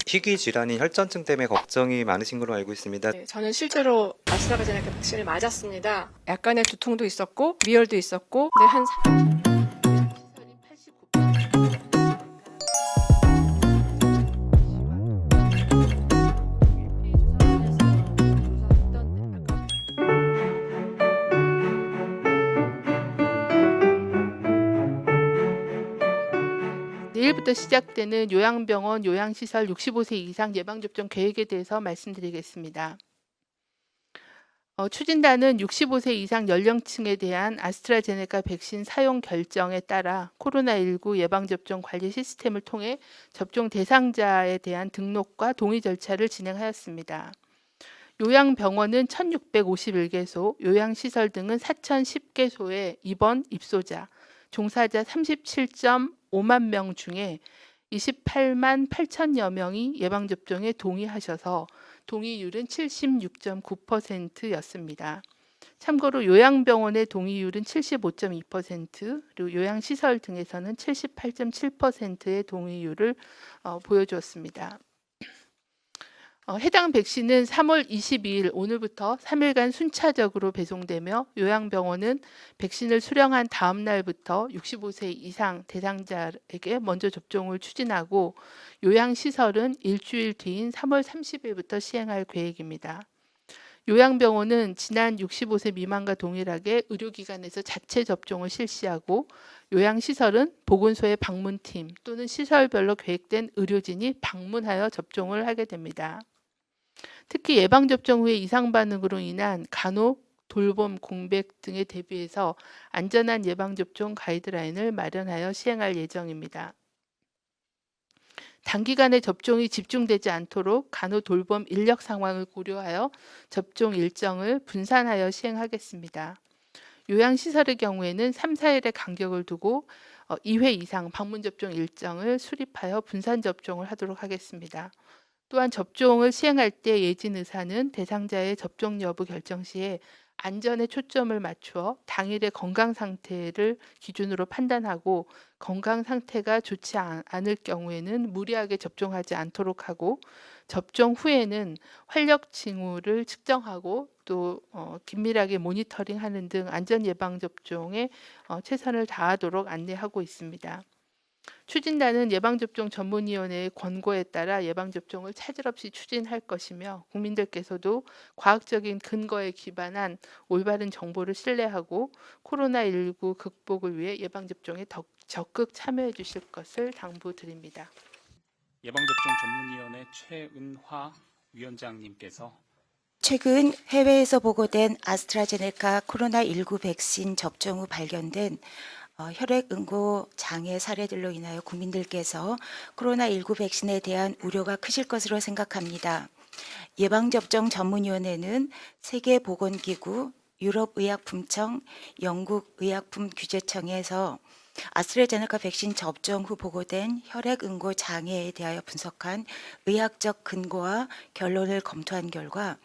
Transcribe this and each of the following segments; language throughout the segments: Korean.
희귀 질환인 혈전증 때문에 걱정이 많으신 걸로 알고 있습니다. 네, 저는 실제로 아스트라제네카 백신을 맞았습니다. 약간의 두통도 있었고 미열도 있었고, 근데 한 89%. 내일부터 시작되는 요양병원, 요양시설 65세 이상 예방접종 계획에 대해서 말씀드리겠습니다. 추진단은 65세 이상 연령층에 대한 아스트라제네카 백신 사용 결정에 따라 코로나19 예방접종 관리 시스템을 통해 접종 대상자에 대한 등록과 동의 절차를 진행하였습니다. 요양병원은 1,651개소, 요양시설 등은 4,010개소의 입원, 입소자, 종사자 37.5만 명 중에 28만 8천여 명이 예방접종에 동의하셔서 동의율은 76.9%였습니다. 참고로 요양병원의 동의율은 75.2%, 그리고 요양시설 등에서는 78.7%의 동의율을 보여주었습니다. 해당 백신은 3월 22일 오늘부터 3일간 순차적으로 배송되며 요양병원은 백신을 수령한 다음 날부터 65세 이상 대상자에게 먼저 접종을 추진하고 요양시설은 일주일 뒤인 3월 30일부터 시행할 계획입니다. 요양병원은 지난 65세 미만과 동일하게 의료기관에서 자체 접종을 실시하고 요양시설은 보건소의 방문팀 또는 시설별로 계획된 의료진이 방문하여 접종을 하게 됩니다. 특히 예방접종 후의 이상 반응으로 인한 간혹, 돌봄, 공백 등에 대비해서 안전한 예방접종 가이드라인을 마련하여 시행할 예정입니다. 단기간에 접종이 집중되지 않도록 간호 돌봄 인력 상황을 고려하여 접종 일정을 분산하여 시행하겠습니다. 요양시설의 경우에는 3, 4일의 간격을 두고 2회 이상 방문 접종 일정을 수립하여 분산 접종을 하도록 하겠습니다. 또한 접종을 시행할 때 예진 의사는 대상자의 접종 여부 결정 시에 안전에 초점을 맞추어 당일의 건강 상태를 기준으로 판단하고 건강 상태가 좋지 않을 경우에는 무리하게 접종하지 않도록 하고 접종 후에는 활력 징후를 측정하고 또 긴밀하게 모니터링하는 등 안전 예방 접종에 최선을 다하도록 안내하고 있습니다. 추진단은 예방접종 전문위원회의 권고에 따라 예방접종을 차질 없이 추진할 것이며 국민들께서도 과학적인 근거에 기반한 올바른 정보를 신뢰하고 코로나19 극복을 위해 예방접종에 적극 참여해 주실 것을 당부드립니다. 예방접종 전문위원회 최은화 위원장님께서 최근 해외에서 보고된 아스트라제네카 코로나19 백신 접종 후 발견된 혈액응고 장애 사례들로 인하여 국민들께서 코로나19 백신에 대한 우려가 크실 것으로 생각합니다. 예방접종 전문위원회는 세계보건기구, 유럽의약품청, 영국의약품규제청에서 아스트라제네카 백신 접종 후 보고된 혈액응고 장애에 대하여 분석한 의학적 근거와 결론을 검토한 결과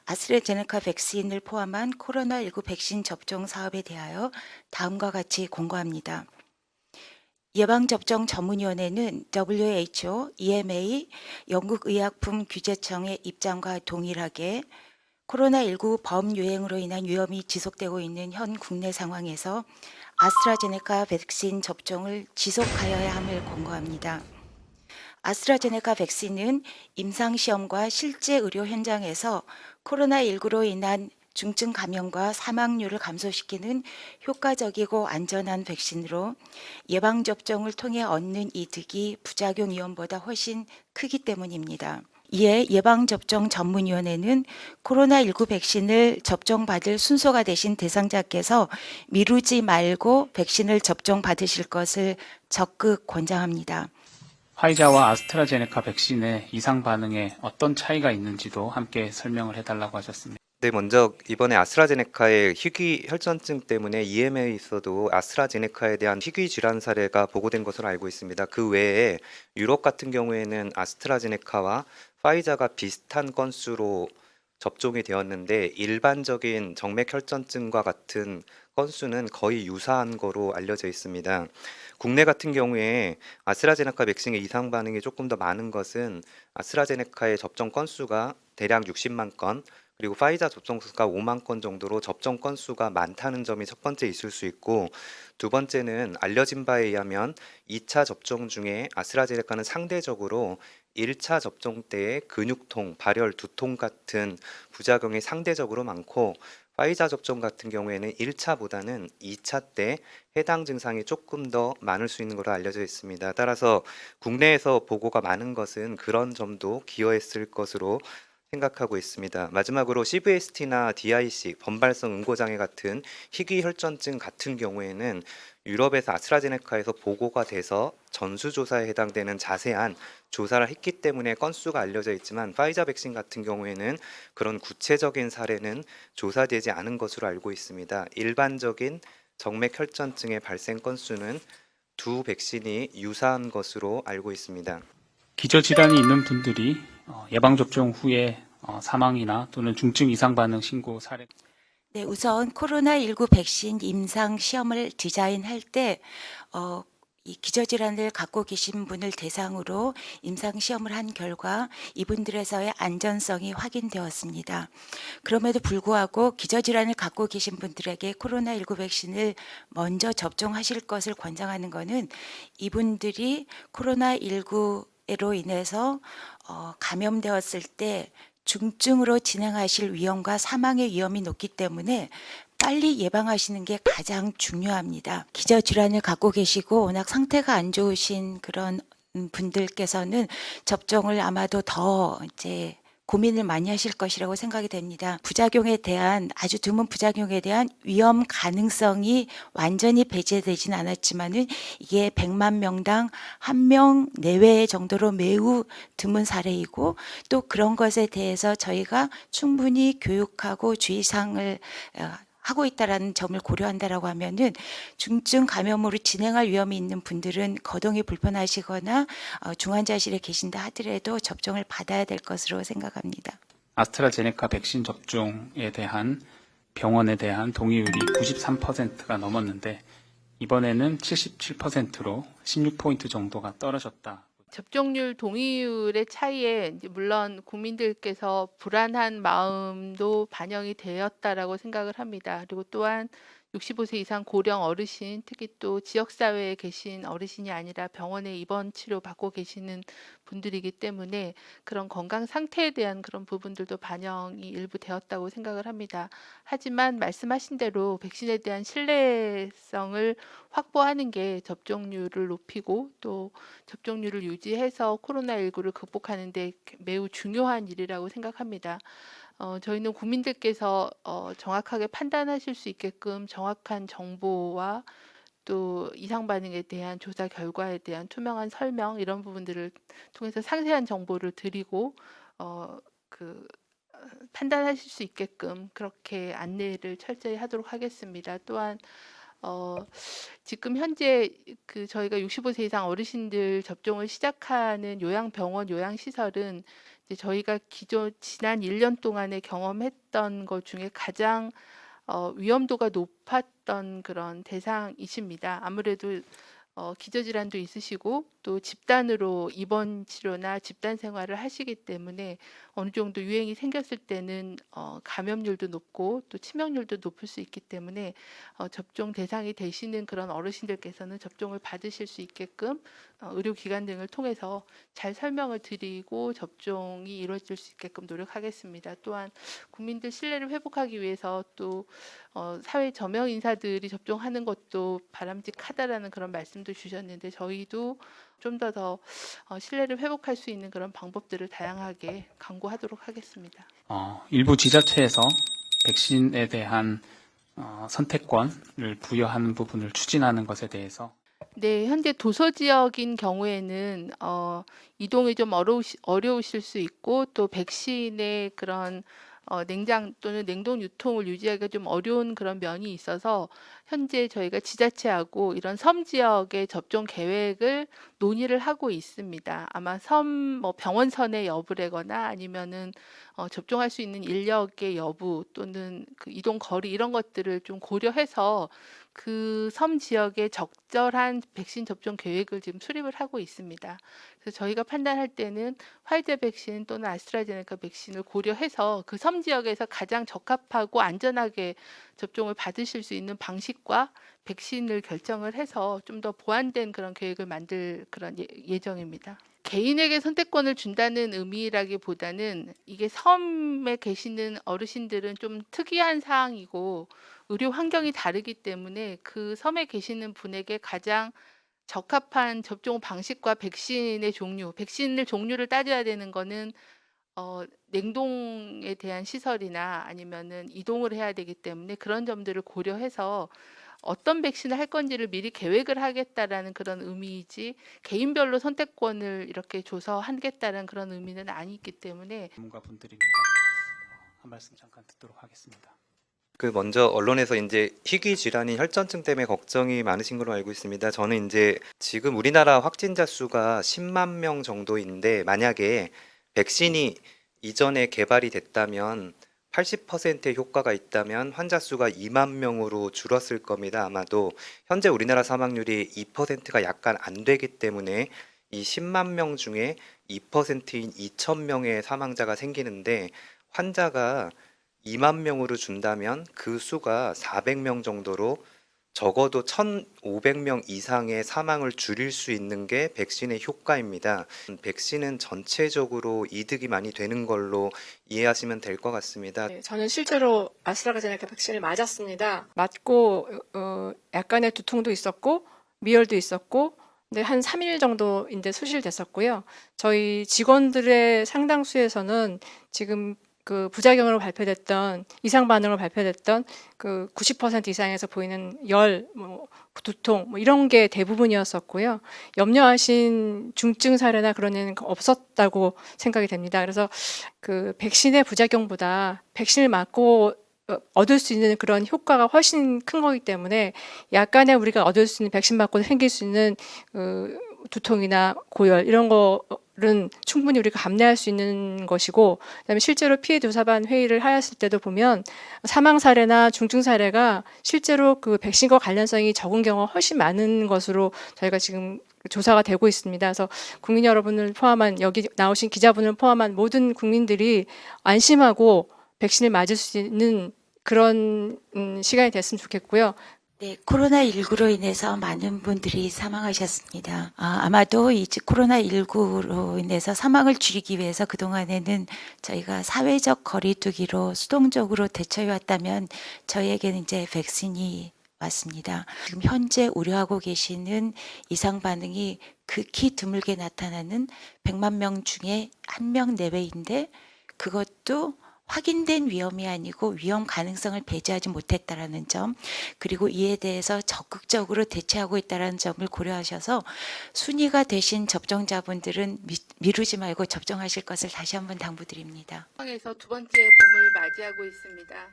아스트라제네카 백신을 포함한 코로나19 백신 접종 사업에 대하여 다음과 같이 공고합니다. 예방접종 전문위원회는 WHO, EMA, 영국의약품규제청의 입장과 동일하게 코로나19 범유행으로 인한 위험이 지속되고 있는 현 국내 상황에서 아스트라제네카 백신 접종을 지속하여야 함을 권고합니다. 아스트라제네카 백신은 임상시험과 실제 의료 현장에서 코로나19로 인한 중증 감염과 사망률을 감소시키는 효과적이고 안전한 백신으로 예방접종을 통해 얻는 이득이 부작용 위험보다 훨씬 크기 때문입니다. 이에 예방접종 전문위원회는 코로나19 백신을 접종받을 순서가 되신 대상자께서 미루지 말고 백신을 접종받으실 것을 적극 권장합니다. 화이자와 아스트라제네카 백신의 이상 반응에 어떤 차이가 있는지도 함께 설명을 해달라고 하셨습니다. 네, 먼저 이번에 아스트라제네카의 희귀 혈전증 때문에 EMA에서도 아스트라제네카에 대한 희귀 질환 사례가 보고된 것으로 알고 있습니다. 그 외에 유럽 같은 경우에는 아스트라제네카와 파이자가 비슷한 건수로 접종이 되었는데 일반적인 정맥혈전증과 같은 건수는 거의 유사한 거로 알려져 있습니다. 국내 같은 경우에 아스트라제네카 백신의 이상 반응이 조금 더 많은 것은 아스트라제네카의 접종 건수가 대략 60만 건, 그리고 파이자 접종 수가 5만 건 정도로 접종 건수가 많다는 점이 첫 번째 있을 수 있고, 두 번째는 알려진 바에 의하면 2차 접종 중에 아스트라제네카는 상대적으로 1차 접종 때의 근육통, 발열, 두통 같은 부작용이 상대적으로 많고, 파이자 접종 같은 경우에는 1차보다는 2차 때 해당 증상이 조금 더 많을 수 있는 것으로 알려져 있습니다. 따라서 국내에서 보고가 많은 것은 그런 점도 기여했을 것으로 생각하고 있습니다. 마지막으로 CVST나 DIC, 범발성 응고장애 같은 희귀혈전증 같은 경우에는 유럽에서 아스트라제네카에서 보고가 돼서 전수조사에 해당되는 자세한 조사를 했기 때문에 건수가 알려져 있지만, 파이자 백신 같은 경우에는 그런 구체적인 사례는 조사되지 않은 것으로 알고 있습니다. 일반적인 정맥혈전증의 발생 건수는 두 백신이 유사한 것으로 알고 있습니다. 기저질환이 있는 분들이 예방접종 후에 사망이나 또는 중증 이상 반응 신고 사례. 네, 우선 코로나19 백신 임상 시험을 디자인할 때 이 기저질환을 갖고 계신 분을 대상으로 임상 시험을 한 결과 이분들에서의 안전성이 확인되었습니다. 그럼에도 불구하고 기저질환을 갖고 계신 분들에게 코로나19 백신을 먼저 접종하실 것을 권장하는 것은 이분들이 코로나19로 인해서 감염되었을 때 중증으로 진행하실 위험과 사망의 위험이 높기 때문에 빨리 예방하시는 게 가장 중요합니다. 기저질환을 갖고 계시고 워낙 상태가 안 좋으신 그런 분들께서는 접종을 아마도 더 이제 고민을 많이 하실 것이라고 생각이 됩니다. 부작용에 대한, 아주 드문 부작용에 대한 위험 가능성이 완전히 배제되진 않았지만은 이게 100만 명당 1명 내외 정도로 매우 드문 사례이고, 또 그런 것에 대해서 저희가 충분히 교육하고 주의사항을 하고 있다라는 점을 고려한다라고 하면은 중증 감염으로 진행할 위험이 있는 분들은 거동이 불편하시거나 중환자실에 계신다 하더라도 접종을 받아야 될 것으로 생각합니다. 아스트라제네카 백신 접종에 대한 병원에 대한 동의율이 93%가 넘었는데 이번에는 77%로 16포인트 정도가 떨어졌다. 접종률 동의율의 차이에 이제 물론 국민들께서 불안한 마음도 반영이 되었다라고 생각을 합니다. 그리고 또한 65세 이상 고령 어르신, 특히 또 지역사회에 계신 어르신이 아니라 병원에 입원 치료 받고 계시는 분들이기 때문에 그런 건강 상태에 대한 그런 부분들도 반영이 일부 되었다고 생각을 합니다. 하지만 말씀하신 대로 백신에 대한 신뢰성을 확보하는 게 접종률을 높이고 또 접종률을 유지해서 코로나19를 극복하는 데 매우 중요한 일이라고 생각합니다. 저희는 국민들께서 정확하게 판단하실 수 있게끔 정확한 정보와 또 이상 반응에 대한 조사 결과에 대한 투명한 설명, 이런 부분들을 통해서 상세한 정보를 드리고 판단하실 수 있게끔 그렇게 안내를 철저히 하도록 하겠습니다. 또한 지금 현재 저희가 65세 이상 어르신들 접종을 시작하는 요양병원, 요양시설은 이제 저희가 지난 1년 동안에 경험했던 것 중에 가장 위험도가 높았던 그런 대상이십니다. 아무래도 기저질환도 있으시고 또 집단으로 입원 치료나 집단 생활을 하시기 때문에 어느 정도 유행이 생겼을 때는 감염률도 높고 또 치명률도 높을 수 있기 때문에 접종 대상이 되시는 그런 어르신들께서는 접종을 받으실 수 있게끔 의료기관 등을 통해서 잘 설명을 드리고 접종이 이루어질 수 있게끔 노력하겠습니다. 또한 국민들 신뢰를 회복하기 위해서 또 사회 저명 인사들이 접종하는 것도 바람직하다라는 그런 말씀도 주셨는데, 저희도 좀 더 신뢰를 회복할 수 있는 그런 방법들을 다양하게 강구하도록 하겠습니다. 일부 지자체에서 백신에 대한 선택권을 부여하는 부분을 추진하는 것에 대해서 네, 현재 도서 지역인 경우에는 이동이 좀 어려우실 수 있고 또 백신의 그런 냉장 또는 냉동 유통을 유지하기가 좀 어려운 그런 면이 있어서 현재 저희가 지자체하고 이런 섬 지역의 접종 계획을 논의를 하고 있습니다. 아마 뭐 병원선의 여부라거나 아니면은 접종할 수 있는 인력의 여부 또는 그 이동 거리 이런 것들을 좀 고려해서 그 섬 지역의 적절한 백신 접종 계획을 지금 수립을 하고 있습니다. 그래서 저희가 판단할 때는 화이자 백신 또는 아스트라제네카 백신을 고려해서 그 섬 지역에서 가장 적합하고 안전하게 접종을 받으실 수 있는 방식과 백신을 결정을 해서 좀 더 보완된 그런 계획을 만들 그런 예정입니다. 개인에게 선택권을 준다는 의미라기보다는 이게 섬에 계시는 어르신들은 좀 특이한 사항이고 의료 환경이 다르기 때문에 그 섬에 계시는 분에게 가장 적합한 접종 방식과 백신의 종류, 백신의 종류를 따져야 되는 거는 냉동에 대한 시설이나 아니면은 이동을 해야 되기 때문에 그런 점들을 고려해서 어떤 백신을 할 건지를 미리 계획을 하겠다라는 그런 의미이지 개인별로 선택권을 이렇게 줘서 하겠다는 그런 의미는 아니기 때문에 전문가분들입니다. 한 말씀 잠깐 듣도록 하겠습니다. 그 먼저 언론에서 이제 희귀 질환인 혈전증 때문에 걱정이 많으신 걸로 알고 있습니다. 저는 이제 지금 우리나라 확진자 수가 10만 명 정도인데 만약에 백신이 이전에 개발이 됐다면 80%의 효과가 있다면 환자 수가 2만 명으로 줄었을 겁니다. 아마도 현재 우리나라 사망률이 2%가 약간 안 되기 때문에 이 10만 명 중에 2%인 2천 명의 사망자가 생기는데 환자가 2만 명으로 준다면 그 수가 400명 정도로 적어도 1,500명 이상의 사망을 줄일 수 있는 게 백신의 효과입니다. 백신은 전체적으로 이득이 많이 되는 걸로 이해하시면 될 것 같습니다. 네, 저는 실제로 아스트라제네카 백신을 맞았습니다. 맞고 약간의 두통도 있었고 미열도 있었고 근데 한 3일 정도인데 수실됐었고요. 저희 직원들의 상당수에서는 지금 그 부작용으로 발표됐던 이상 반응으로 발표됐던 그 90% 이상에서 보이는 열, 두통 이런 게 대부분이었었고요. 염려하신 중증 사례나 그런 애는 없었다고 생각이 됩니다. 그래서 그 백신의 부작용보다 백신을 맞고 얻을 수 있는 그런 효과가 훨씬 큰 거기 때문에 약간의 우리가 얻을 수 있는 백신 맞고 생길 수 있는 두통이나 고열 이런 거는 충분히 우리가 감내할 수 있는 것이고 그다음에 실제로 피해조사반 회의를 하였을 때도 보면 사망 사례나 중증 사례가 실제로 그 백신과 관련성이 적은 경우가 훨씬 많은 것으로 저희가 지금 조사가 되고 있습니다. 그래서 국민 여러분을 포함한 여기 나오신 기자분을 포함한 모든 국민들이 안심하고 백신을 맞을 수 있는 그런 시간이 됐으면 좋겠고요. 네, 코로나19로 인해서 많은 분들이 사망하셨습니다. 아마도 이 코로나19로 인해서 사망을 줄이기 위해서 그동안에는 저희가 사회적 거리두기로 수동적으로 대처해왔다면 저희에게는 이제 백신이 왔습니다. 지금 현재 우려하고 계시는 이상 반응이 극히 드물게 나타나는 100만 명 중에 1명 내외인데 그것도 확인된 위험이 아니고 위험 가능성을 배제하지 못했다라는 점, 그리고 이에 대해서 적극적으로 대처하고 있다는 점을 고려하셔서 순위가 되신 접종자분들은 미루지 말고 접종하실 것을 다시 한번 당부드립니다. 상황에서 두 번째 봄을 맞이하고 있습니다.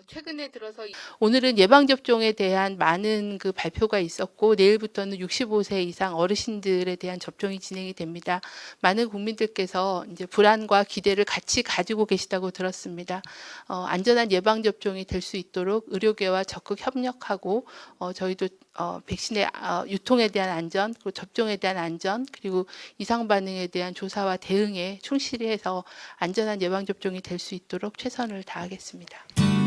최근에 들어서 오늘은 예방접종에 대한 많은 그 발표가 있었고 내일부터는 65세 이상 어르신들에 대한 접종이 진행이 됩니다. 많은 국민들께서 이제 불안과 기대를 같이 가지고 계시다고 들었습니다. 안전한 예방접종이 될 수 있도록 의료계와 적극 협력하고 저희도 백신의 유통에 대한 안전, 그리고 접종에 대한 안전, 그리고 이상 반응에 대한 조사와 대응에 충실히 해서 안전한 예방접종이 될 수 있도록 최선을 다하겠습니다.